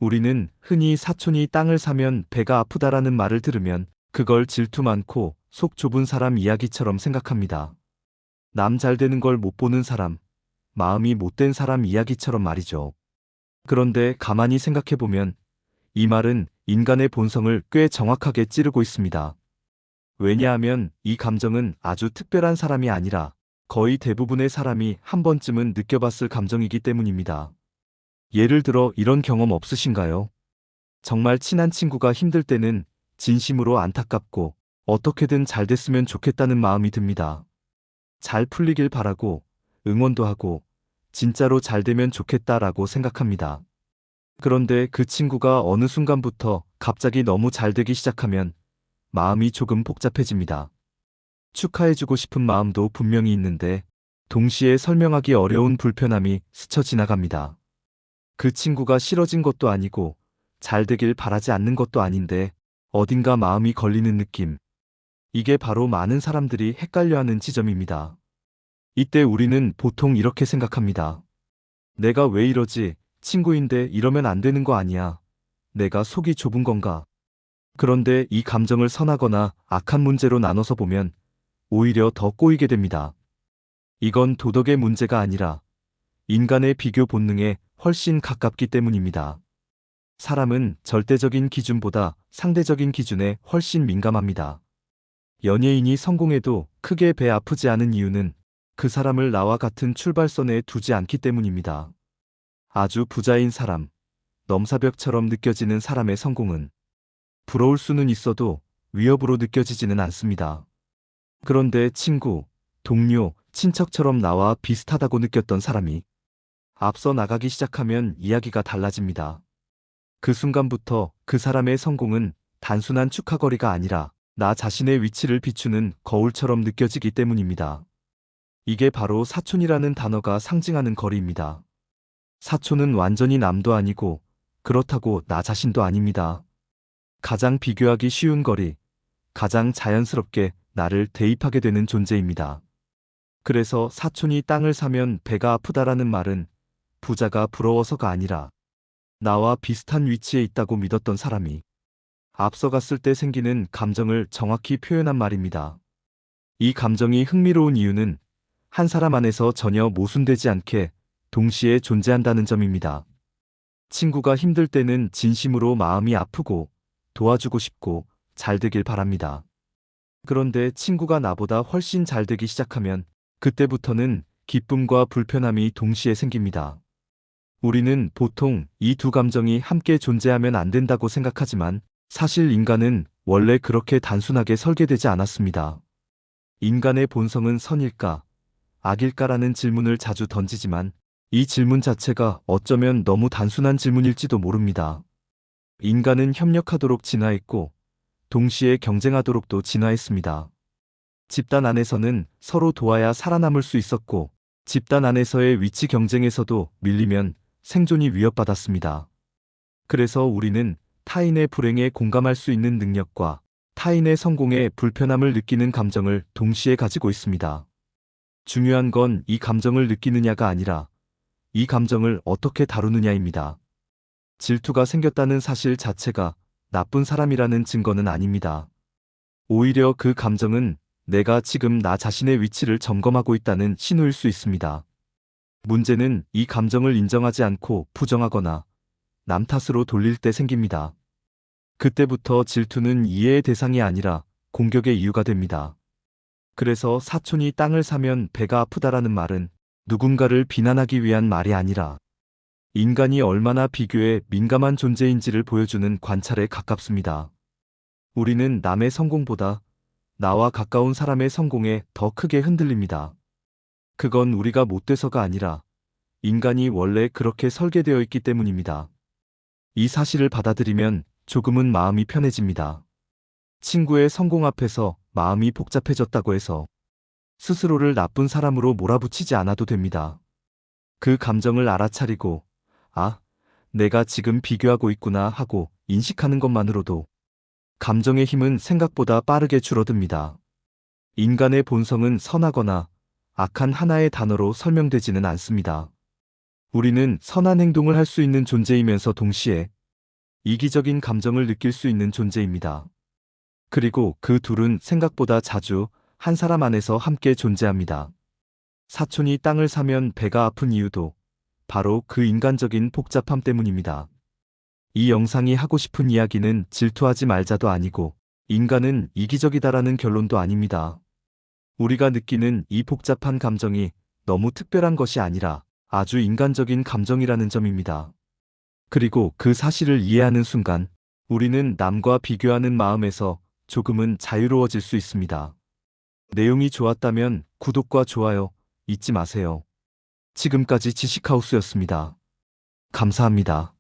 우리는 흔히 사촌이 땅을 사면 배가 아프다라는 말을 들으면 그걸 질투 많고 속 좁은 사람 이야기처럼 생각합니다. 남 잘 되는 걸 못 보는 사람, 마음이 못된 사람 이야기처럼 말이죠. 그런데 가만히 생각해보면 이 말은 인간의 본성을 꽤 정확하게 찌르고 있습니다. 왜냐하면 이 감정은 아주 특별한 사람이 아니라 거의 대부분의 사람이 한 번쯤은 느껴봤을 감정이기 때문입니다. 예를 들어 이런 경험 없으신가요? 정말 친한 친구가 힘들 때는 진심으로 안타깝고 어떻게든 잘 됐으면 좋겠다는 마음이 듭니다. 잘 풀리길 바라고 응원도 하고 진짜로 잘 되면 좋겠다라고 생각합니다. 그런데 그 친구가 어느 순간부터 갑자기 너무 잘 되기 시작하면 마음이 조금 복잡해집니다. 축하해주고 싶은 마음도 분명히 있는데 동시에 설명하기 어려운 불편함이 스쳐 지나갑니다. 그 친구가 싫어진 것도 아니고 잘 되길 바라지 않는 것도 아닌데 어딘가 마음이 걸리는 느낌. 이게 바로 많은 사람들이 헷갈려하는 지점입니다. 이때 우리는 보통 이렇게 생각합니다. 내가 왜 이러지? 친구인데 이러면 안 되는 거 아니야. 내가 속이 좁은 건가? 그런데 이 감정을 선하거나 악한 문제로 나눠서 보면 오히려 더 꼬이게 됩니다. 이건 도덕의 문제가 아니라 인간의 비교 본능에 훨씬 가깝기 때문입니다. 사람은 절대적인 기준보다 상대적인 기준에 훨씬 민감합니다. 연예인이 성공해도 크게 배 아프지 않은 이유는 그 사람을 나와 같은 출발선에 두지 않기 때문입니다. 아주 부자인 사람, 넘사벽처럼 느껴지는 사람의 성공은 부러울 수는 있어도 위협으로 느껴지지는 않습니다. 그런데 친구, 동료, 친척처럼 나와 비슷하다고 느꼈던 사람이 앞서 나가기 시작하면 이야기가 달라집니다. 그 순간부터 그 사람의 성공은 단순한 축하거리가 아니라 나 자신의 위치를 비추는 거울처럼 느껴지기 때문입니다. 이게 바로 사촌이라는 단어가 상징하는 거리입니다. 사촌은 완전히 남도 아니고 그렇다고 나 자신도 아닙니다. 가장 비교하기 쉬운 거리, 가장 자연스럽게 나를 대입하게 되는 존재입니다. 그래서 사촌이 땅을 사면 배가 아프다라는 말은 부자가 부러워서가 아니라 나와 비슷한 위치에 있다고 믿었던 사람이 앞서갔을 때 생기는 감정을 정확히 표현한 말입니다. 이 감정이 흥미로운 이유는 한 사람 안에서 전혀 모순되지 않게 동시에 존재한다는 점입니다. 친구가 힘들 때는 진심으로 마음이 아프고 도와주고 싶고 잘 되길 바랍니다. 그런데 친구가 나보다 훨씬 잘 되기 시작하면 그때부터는 기쁨과 불편함이 동시에 생깁니다. 우리는 보통 이 두 감정이 함께 존재하면 안 된다고 생각하지만 사실 인간은 원래 그렇게 단순하게 설계되지 않았습니다. 인간의 본성은 선일까, 악일까라는 질문을 자주 던지지만 이 질문 자체가 어쩌면 너무 단순한 질문일지도 모릅니다. 인간은 협력하도록 진화했고 동시에 경쟁하도록도 진화했습니다. 집단 안에서는 서로 도와야 살아남을 수 있었고 집단 안에서의 위치 경쟁에서도 밀리면 생존이 위협받았습니다. 그래서 우리는 타인의 불행에 공감할 수 있는 능력과 타인의 성공에 불편함을 느끼는 감정을 동시에 가지고 있습니다. 중요한 건 이 감정을 느끼느냐가 아니라 이 감정을 어떻게 다루느냐입니다. 질투가 생겼다는 사실 자체가 나쁜 사람이라는 증거는 아닙니다. 오히려 그 감정은 내가 지금 나 자신의 위치를 점검하고 있다는 신호일 수 있습니다. 문제는 이 감정을 인정하지 않고 부정하거나 남 탓으로 돌릴 때 생깁니다. 그때부터 질투는 이해의 대상이 아니라 공격의 이유가 됩니다. 그래서 사촌이 땅을 사면 배가 아프다라는 말은 누군가를 비난하기 위한 말이 아니라 인간이 얼마나 비교에 민감한 존재인지를 보여주는 관찰에 가깝습니다. 우리는 남의 성공보다 나와 가까운 사람의 성공에 더 크게 흔들립니다. 그건 우리가 못돼서가 아니라 인간이 원래 그렇게 설계되어 있기 때문입니다. 이 사실을 받아들이면 조금은 마음이 편해집니다. 친구의 성공 앞에서 마음이 복잡해졌다고 해서 스스로를 나쁜 사람으로 몰아붙이지 않아도 됩니다. 그 감정을 알아차리고 아, 내가 지금 비교하고 있구나 하고 인식하는 것만으로도 감정의 힘은 생각보다 빠르게 줄어듭니다. 인간의 본성은 선하거나 악한 하나의 단어로 설명되지는 않습니다. 우리는 선한 행동을 할 수 있는 존재이면서 동시에 이기적인 감정을 느낄 수 있는 존재입니다. 그리고 그 둘은 생각보다 자주 한 사람 안에서 함께 존재합니다. 사촌이 땅을 사면 배가 아픈 이유도 바로 그 인간적인 복잡함 때문입니다. 이 영상이 하고 싶은 이야기는 질투하지 말자도 아니고 인간은 이기적이다라는 결론도 아닙니다. 우리가 느끼는 이 복잡한 감정이 너무 특별한 것이 아니라 아주 인간적인 감정이라는 점입니다. 그리고 그 사실을 이해하는 순간 우리는 남과 비교하는 마음에서 조금은 자유로워질 수 있습니다. 내용이 좋았다면 구독과 좋아요 잊지 마세요. 지금까지 지식하우스였습니다. 감사합니다.